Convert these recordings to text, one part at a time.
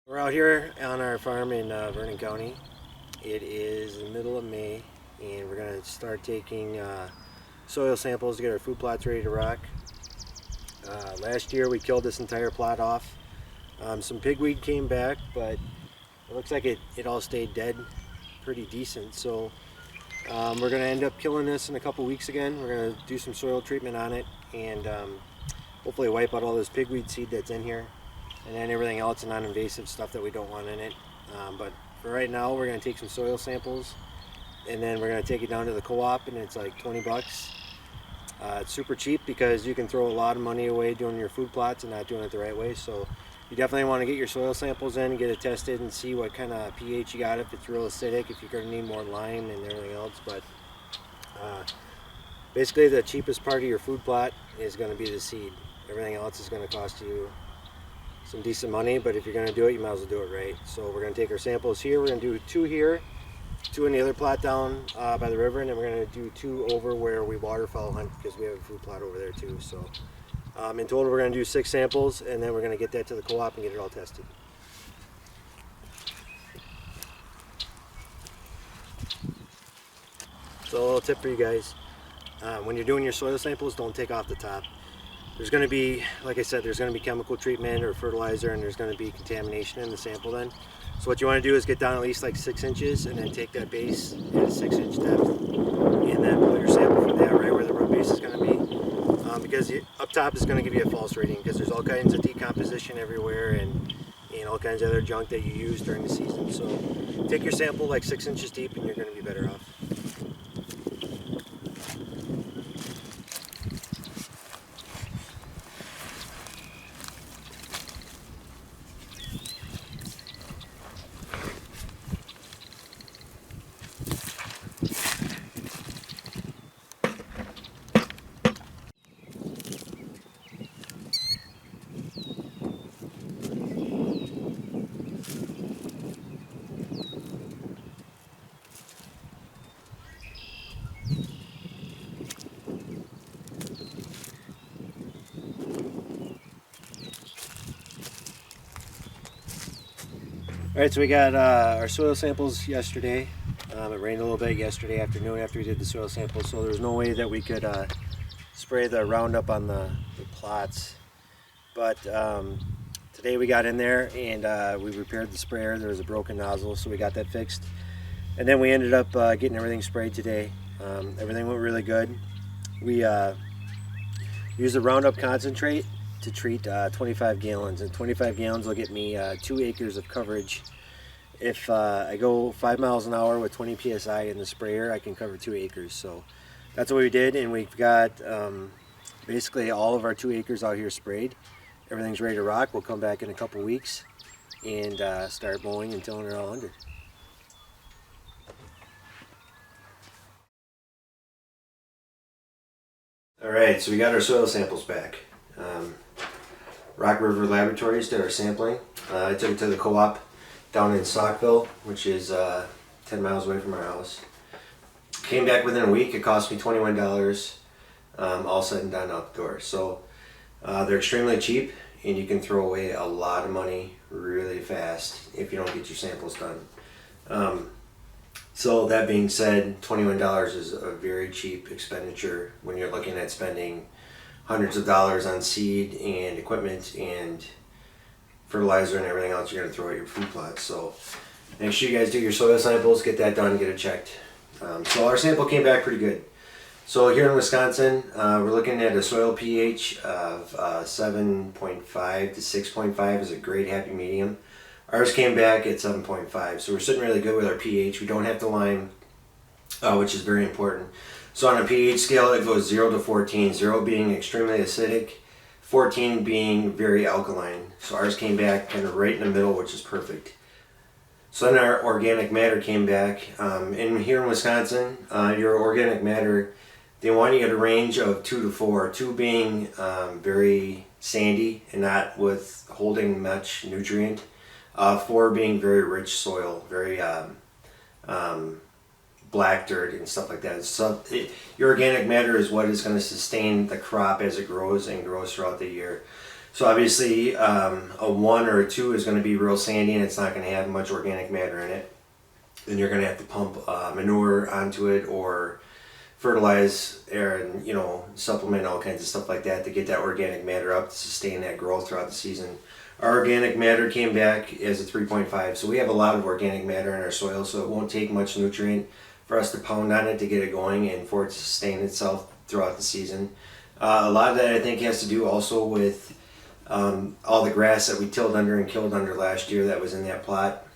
We're out here on our farm in Vernon County. It is the middle of May, and we're going to start taking soil samples to get our food plots ready to rock. Last year we killed this entire plot off. Some pigweed came back, but it looks like it all stayed dead pretty decent. So we're going to end up killing this in a couple weeks again. We're going to do some soil treatment on it and hopefully wipe out all this pigweed seed that's in here. And then everything else non-invasive stuff that we don't want in it. But for right now, we're going to take some soil samples, and then we're going to take it down to the co-op, and it's like 20 bucks. It's super cheap because you can throw a lot of money away doing your food plots and not doing it the right way. So you definitely want to get your soil samples in, get it tested, and see what kind of pH you got, if it's real acidic, if you're going to need more lime and everything else. But basically the cheapest part of your food plot is going to be the seed. Everything else is going to cost you some decent money, but if you're going to do it, you might as well do it right. So we're going to take our samples here. We're going to do 2 here, 2 in the other plot down by the river, and then we're going to do 2 over where we waterfowl hunt because we have a food plot over there too. So in total, we're going to do 6 samples, and then we're going to get that to the co-op and get it all tested. So a little tip for you guys: when you're doing your soil samples, don't take off the top. There's going to be, like I said, there's going to be chemical treatment or fertilizer, and there's going to be contamination in the sample then. So what you want to do is get down at least like 6 inches and then take that base at a 6-inch depth and then pull your sample from that right where the root base is going to be. Because up top is going to give you a false reading because there's all kinds of decomposition everywhere and all kinds of other junk that you use during the season. So take your sample like 6 inches deep and you're going to be better off. Alright, so we got our soil samples yesterday. It rained a little bit yesterday afternoon after we did the soil samples, so there was no way that we could spray the Roundup on the plots. But today we got in there and we repaired the sprayer. There was a broken nozzle, so we got that fixed. And then we ended up getting everything sprayed today. Everything went really good. We used the Roundup concentrate to treat 25 gallons, and 25 gallons will get me 2 acres of coverage. If I go 5 miles an hour with 20 psi in the sprayer, I can cover 2 acres. So that's what we did, and we've got basically all of our 2 acres out here sprayed. Everything's ready to rock. We'll come back in a couple weeks and start mowing and tilling it all under. Alright, so we got our soil samples back. Rock River Laboratories did our sampling. I took it to the co-op down in Saukville, which is 10 miles away from our house. Came back within a week. It cost me $21, all said and done outdoors. So they're extremely cheap, and you can throw away a lot of money really fast if you don't get your samples done. So that being said, $21 is a very cheap expenditure when you're looking at spending hundreds of dollars on seed and equipment and fertilizer and everything else you're going to throw at your food plots. So make sure you guys do your soil samples, get that done, get it checked. So our sample came back pretty good. So here in Wisconsin, we're looking at a soil pH of 7.5 to 6.5 is a great happy medium. Ours came back at 7.5, so we're sitting really good with our pH. We don't have to lime, which is very important. So on a pH scale, it goes 0 to 14, 0 being extremely acidic, 14 being very alkaline. So ours came back kind of right in the middle, which is perfect. So then our organic matter came back. And here in Wisconsin, your organic matter, they want you at a range of 2 to 4, 2 being very sandy and not with holding much nutrient, 4 being very rich soil, very black dirt and stuff like that. So your organic matter is what is going to sustain the crop as it grows and grows throughout the year. So obviously a 1 or a 2 is going to be real sandy and it's not going to have much organic matter in it. Then you're going to have to pump manure onto it or fertilize and supplement all kinds of stuff like that to get that organic matter up to sustain that growth throughout the season. Our organic matter came back as a 3.5, so we have a lot of organic matter in our soil, so it won't take much nutrient for us to pound on it to get it going and for it to sustain itself throughout the season. A lot of that I think has to do also with all the grass that we tilled under and killed under last year that was in that plot.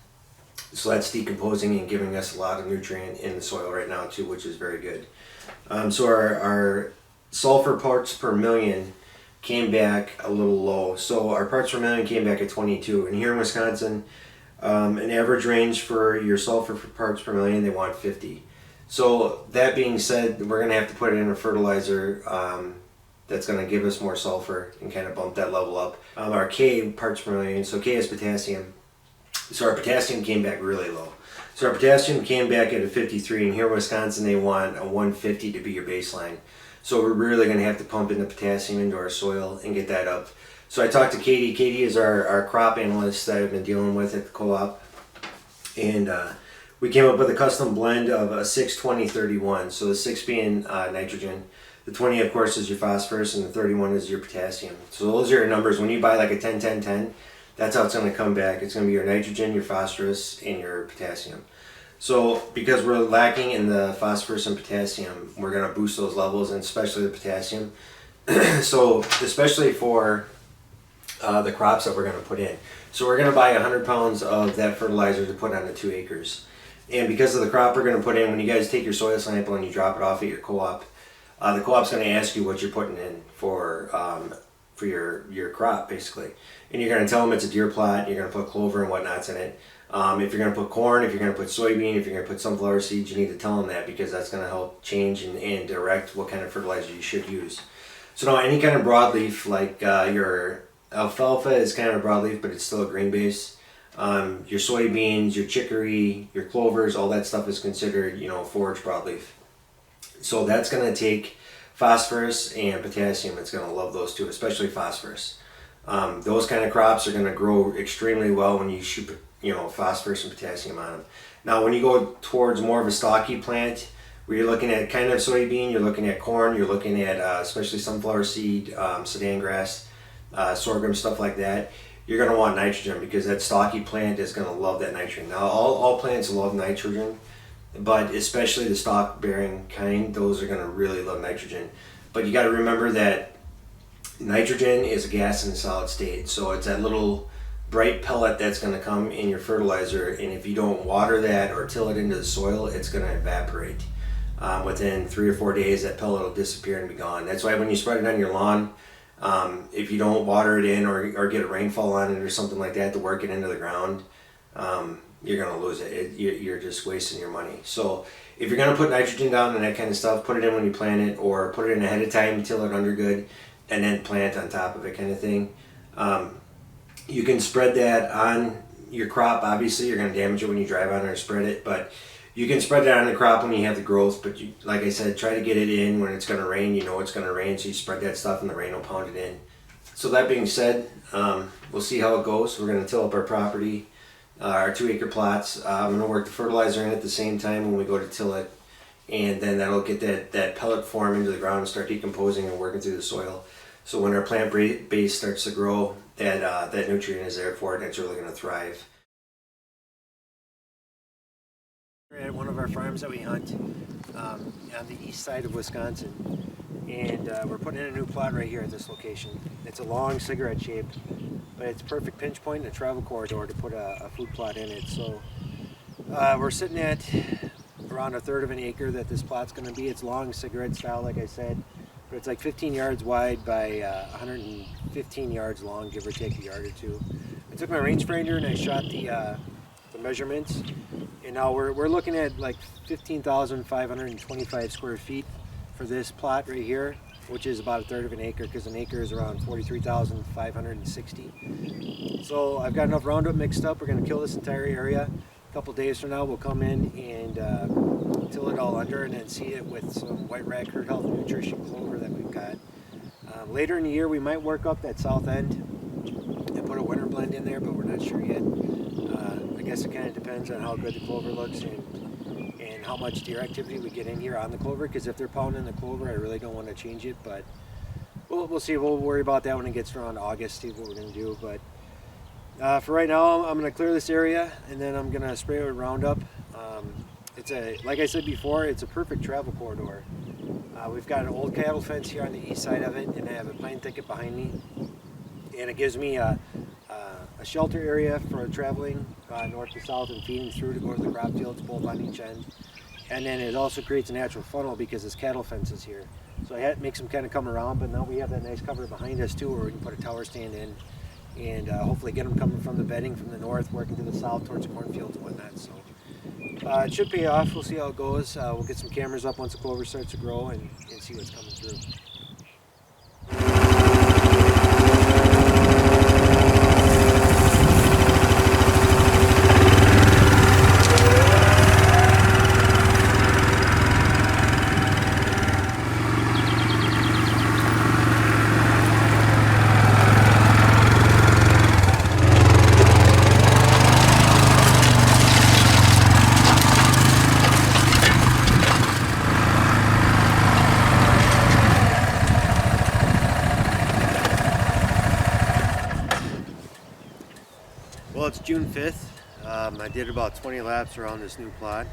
So that's decomposing and giving us a lot of nutrient in the soil right now too, which is very good. So our sulfur parts per million came back a little low. So our parts per million came back at 22. And here in Wisconsin, an average range for your sulfur parts per million, they want 50. So that being said, we're going to have to put it in a fertilizer that's going to give us more sulfur and kind of bump that level up. Our K parts per million, so K is potassium. So our potassium came back really low. So our potassium came back at a 53, and here in Wisconsin they want a 150 to be your baseline. So we're really going to have to pump in the potassium into our soil and get that up. So I talked to Katie. Katie is our crop analyst that I've been dealing with at the co-op. And we came up with a custom blend of a 6-20-31. So the 6 being nitrogen. The 20, of course, is your phosphorus, and the 31 is your potassium. So those are your numbers. When you buy like a 10-10-10, that's how it's going to come back. It's going to be your nitrogen, your phosphorus, and your potassium. So because we're lacking in the phosphorus and potassium, we're going to boost those levels, and especially the potassium. So especially for the crops that we're going to put in. So we're going to buy 100 pounds of that fertilizer to put on the 2 acres. And because of the crop we're going to put in, when you guys take your soil sample and you drop it off at your co-op, the co-op's going to ask you what you're putting in for your crop, basically. And you're going to tell them it's a deer plot, you're going to put clover and whatnots in it. If you're going to put corn, if you're going to put soybean, if you're going to put sunflower seeds, you need to tell them that, because that's going to help change and direct what kind of fertilizer you should use. So now any kind of broadleaf, like your alfalfa is kind of a broadleaf, but it's still a green base. Your soybeans, your chicory, your clovers, all that stuff is considered, forage broadleaf. So that's going to take phosphorus and potassium. It's going to love those two, especially phosphorus. Those kind of crops are going to grow extremely well when you shoot, phosphorus and potassium on them. Now, when you go towards more of a stocky plant, where you're looking at kind of soybean, you're looking at corn, you're looking at especially sunflower seed, Sudan grass, sorghum, stuff like that, you're going to want nitrogen, because that stocky plant is going to love that nitrogen. Now, all plants love nitrogen, but especially the stalk bearing kind, those are going to really love nitrogen. But you got to remember that nitrogen is a gas in a solid state, so it's that little bright pellet that's going to come in your fertilizer, and if you don't water that or till it into the soil, it's going to evaporate. Within 3 or 4 days, that pellet will disappear and be gone. That's why when you spread it on your lawn, if you don't water it in or get a rainfall on it or something like that to work it into the ground, you're going to lose it. You're just wasting your money. So if you're going to put nitrogen down and that kind of stuff, put it in when you plant it, or put it in ahead of time, till it under good, and then plant on top of it, kind of thing. You can spread that on your crop. Obviously, you're going to damage it when you drive on it or spread it, but you can spread it on the crop when you have the growth. But you, like I said, try to get it in when it's going to rain. You know it's going to rain, so you spread that stuff and the rain will pound it in. So that being said, we'll see how it goes. We're going to till up our property, our 2 acre plots. I'm going to work the fertilizer in at the same time when we go to till it, and then that'll get that pellet form into the ground and start decomposing and working through the soil. So when our plant base starts to grow, that nutrient is there for it, and it's really going to thrive. We're at one of our farms that we hunt on the east side of Wisconsin, and we're putting in a new plot right here at this location. It's a long cigarette shape, but it's perfect pinch point and a travel corridor to put a food plot in it. So we're sitting at around 1/3 of an acre that this plot's going to be. It's long cigarette style, like I said, but it's like 15 yards wide by 115 yards long, give or take a yard or two. I took my rangefinder and I shot the measurements, and now we're looking at like 15,525 square feet for this plot right here, which is about 1/3 of an acre, because an acre is around 43,560. So I've got enough Roundup mixed up. We're going to kill this entire area. A couple days from now, we'll come in and till it all under, and then seed it with some white rag herd health nutrition clover that we've got. Later in the year we might work up that south end and put a winter blend in there, but we're not sure yet. I guess it kind of depends on how good the clover looks and how much deer activity we get in here on the clover, because if they're pounding the clover, I really don't want to change it, but we'll see. We'll worry about that when it gets around August, see what we're going to do. But for right now, I'm going to clear this area and then I'm going to spray it with Roundup. Like I said before, it's a perfect travel corridor. We've got an old cattle fence here on the east side of it, and I have a pine thicket behind me, and it gives me a shelter area for traveling north to south and feeding through to go to the crop fields, both on each end. And then it also creates a natural funnel because this cattle fence is here. So I had to make them kind of come around, but now we have that nice cover behind us too, where we can put a tower stand in and hopefully get them coming from the bedding from the north, working to the south towards the cornfields and whatnot. So it should pay off. We'll see how it goes. We'll get some cameras up once the clover starts to grow and see what's coming through. Well, it's June 5th. I did about 20 laps around this new plot.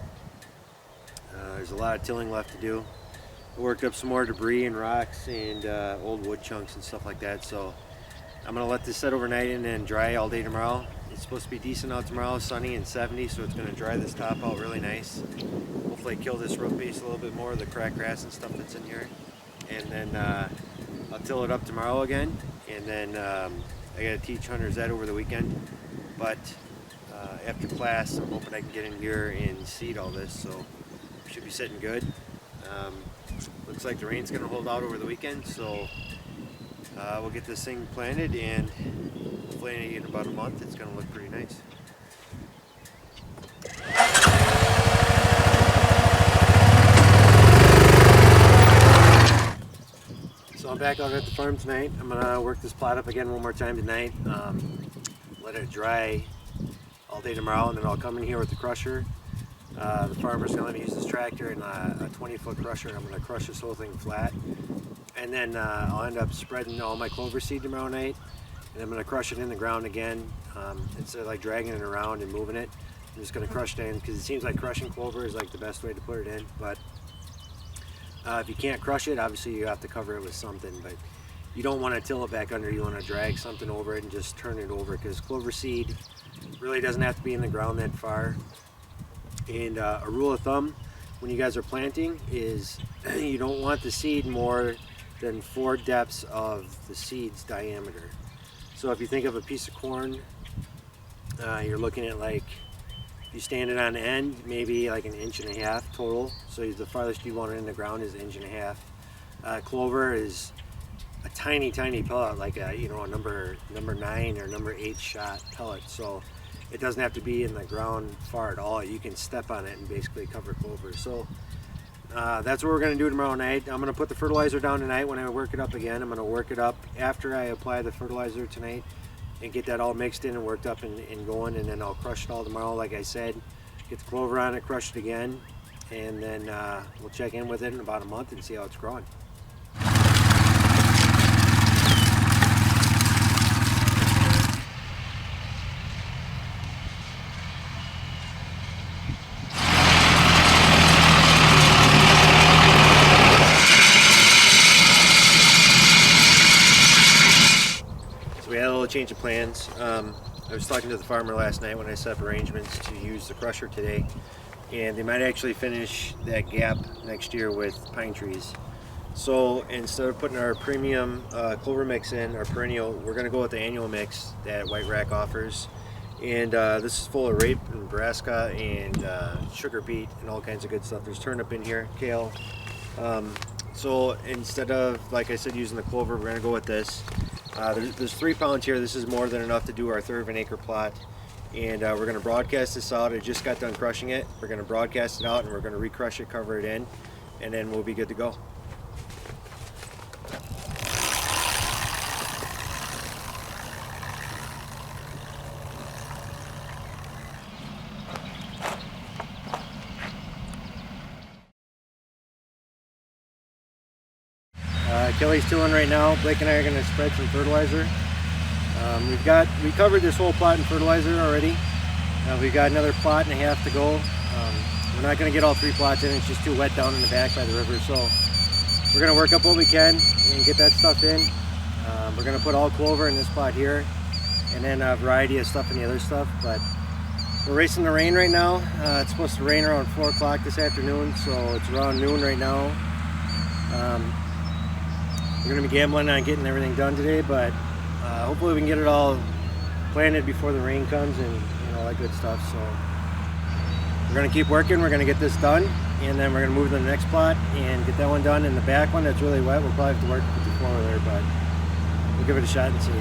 There's a lot of tilling left to do. I worked up some more debris and rocks and old wood chunks and stuff like that. So I'm going to let this set overnight and then dry all day tomorrow. It's supposed to be decent out tomorrow, sunny and 70, so it's going to dry this top out really nice. Hopefully kill this root base a little bit more, the cracked grass and stuff that's in here. And then I'll till it up tomorrow again. And then I got to teach hunters that over the weekend. But after class, I'm hoping I can get in here and seed all this, so should be sitting good. Looks like the rain's going to hold out over the weekend, so we'll get this thing planted, and hopefully in about a month it's going to look pretty nice. So I'm back out at the farm tonight. I'm going to work this plot up again one more time tonight. Let it dry all day tomorrow, and then I'll come in here with the crusher. The farmer's going to let me use this tractor and a 20-foot crusher, and I'm going to crush this whole thing flat. And then I'll end up spreading all my clover seed tomorrow night, and I'm going to crush it in the ground again. Instead of like dragging it around and moving it, I'm just going to crush it in, because it seems like crushing clover is like the best way to put it in. But if you can't crush it, obviously you have to cover it with something. But you don't want to till it back under. You want to drag something over it and just turn it over, because clover seed really doesn't have to be in the ground that far. And a rule of thumb when you guys are planting is you don't want the seed more than 4 depths of the seed's diameter. So if you think of a piece of corn, you're looking at, like, if you stand it on end, maybe like 1.5 inches total. So the farthest you want it in the ground is 1.5 inches. Clover is a tiny pellet, like a number 9 or number 8 shot pellet. So it doesn't have to be in the ground far at all. You can step on it and basically cover clover. So that's what we're going to do tomorrow night. I'm going to put the fertilizer down tonight when I work it up again. I'm going to work it up after I apply the fertilizer tonight and get that all mixed in and worked up and going, and then I'll crush it all tomorrow, like I said. Get the clover on it, crush it again, and then we'll check in with it in about a month and see how it's growing. We had a little change of plans. I was talking to the farmer last night when I set up arrangements to use the crusher today, and they might actually finish that gap next year with pine trees. So instead of putting our premium clover mix in, our perennial, we're going to go with the annual mix that White Rack offers. And this is full of rape and brassica and sugar beet and all kinds of good stuff. There's turnip in here, kale. So instead of, like I said, using the clover, we're going to go with this. There's 3 pounds here. This is more than enough to do our 1/3 of an acre plot. And we're going to broadcast this out. I just got done crushing it. We're going to broadcast it out, and we're going to recrush it, cover it in, and then we'll be good to go. Kelly's tilling right now. Blake and I are going to spread some fertilizer. We covered this whole plot in fertilizer already. We've got another plot and a half to go. We're not going to get all 3 plots in. It's just too wet down in the back by the river. So we're going to work up what we can and get that stuff in. We're going to put all clover in this plot here, and then a variety of stuff in the other stuff. But we're racing the rain right now. It's supposed to rain around 4 o'clock this afternoon, so it's around noon right now. We're going to be gambling on getting everything done today, but hopefully we can get it all planted before the rain comes and all that good stuff. So we're going to keep working. We're going to get this done, and then we're going to move to the next plot and get that one done. And the back one that's really wet, we'll probably have to work with the 4-wheeler, but we'll give it a shot and see.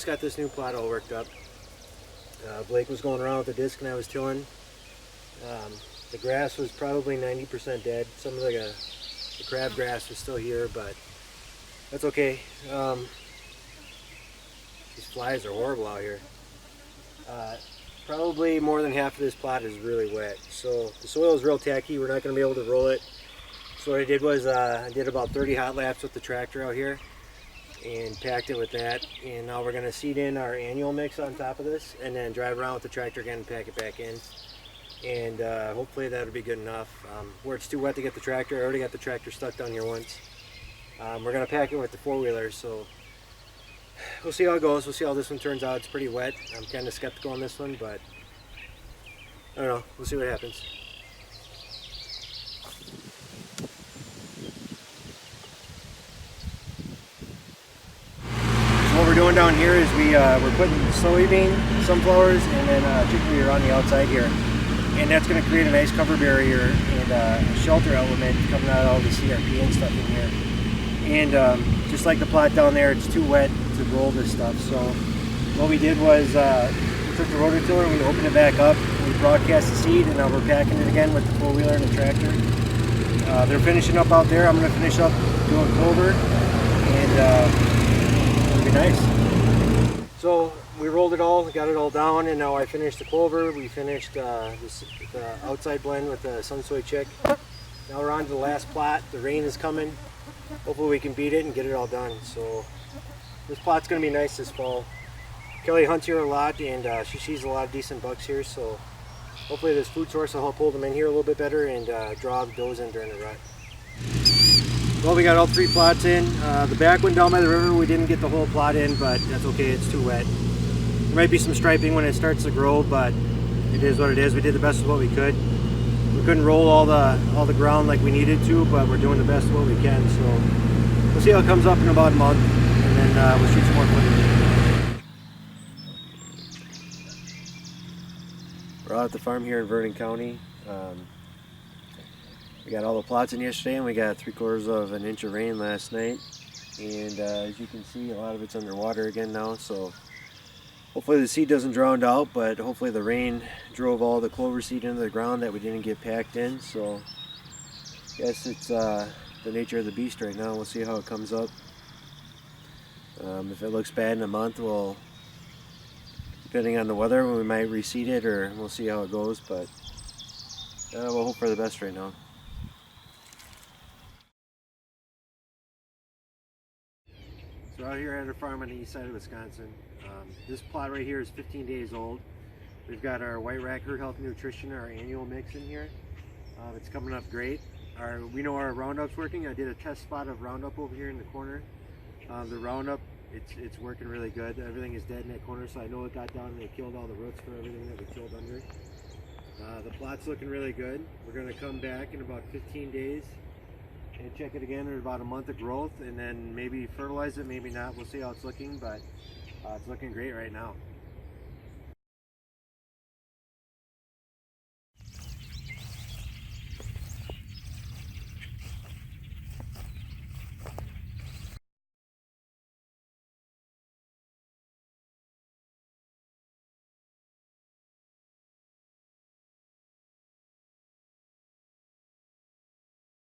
Got this new plot all worked up. Blake was going around with the disc and I was tilling. The grass was probably 90% dead. Some of the crabgrass was still here, but that's okay. These flies are horrible out here. Probably more than half of this plot is really wet, so the soil is real tacky. We're not going to be able to roll it. So what I did was I did about 30 hot laps with the tractor out here and packed it with that, and now we're going to seed in our annual mix on top of this and then drive around with the tractor again and pack it back in, and hopefully that'll be good enough. Where it's too wet to get the tractor, I already got the tractor stuck down here once. We're going to pack it with the 4-wheeler, so we'll see how it goes. We'll see how this one turns out. It's pretty wet. I'm kind of skeptical on this one, but I don't know. We'll see what happens. What we're doing down here is we're putting soybean, sunflowers, and then chickpea around the outside here, and that's going to create a nice cover barrier and a shelter element coming out of all the CRP and stuff in here. And just like the plot down there, it's too wet to roll this stuff. So what we did was we took the rototiller and we opened it back up. We broadcast the seed, and now we're packing it again with the 4-wheeler and the tractor. They're finishing up out there. I'm going to finish up doing clover, and nice. So we rolled it all, got it all down, and now I finished the clover. We finished the outside blend with the sun soy chick. Now we're on to the last plot. The rain is coming. Hopefully we can beat it and get it all done. So this plot's going to be nice this fall. Kelly hunts here a lot, and she sees a lot of decent bucks here, so hopefully this food source will help hold them in here a little bit better and draw the does in during the rut. Well, we got all 3 plots in. The back one down by the river, we didn't get the whole plot in, but that's okay, it's too wet. There might be some striping when it starts to grow, but it is what it is. We did the best of what we could. We couldn't roll all the ground like we needed to, but we're doing the best of what we can. So we'll see how it comes up in about a month, and then we'll shoot some more footage. We're out at the farm here in Vernon County. We got all the plots in yesterday, and we got 3/4 of an inch of rain last night, and as you can see, a lot of it's underwater again now, so hopefully the seed doesn't drown out, but hopefully the rain drove all the clover seed into the ground that we didn't get packed in. So I guess it's the nature of the beast right now. We'll see how it comes up. If it looks bad in a month, we'll, depending on the weather, we might reseed it, or we'll see how it goes, but we'll hope for the best right now. So out here at our farm on the east side of Wisconsin, this plot right here is 15 days old. We've got our White Racker Health Nutrition, our annual mix in here. It's coming up great. We know our Roundup's working. I did a test spot of Roundup over here in the corner. The Roundup, it's working really good. Everything is dead in that corner, so I know it got down and it killed all the roots for everything that we killed under. The plot's looking really good. We're going to come back in about 15 days and check it again in about a month of growth, and then maybe fertilize it, maybe not. We'll see how it's looking, but it's looking great right now.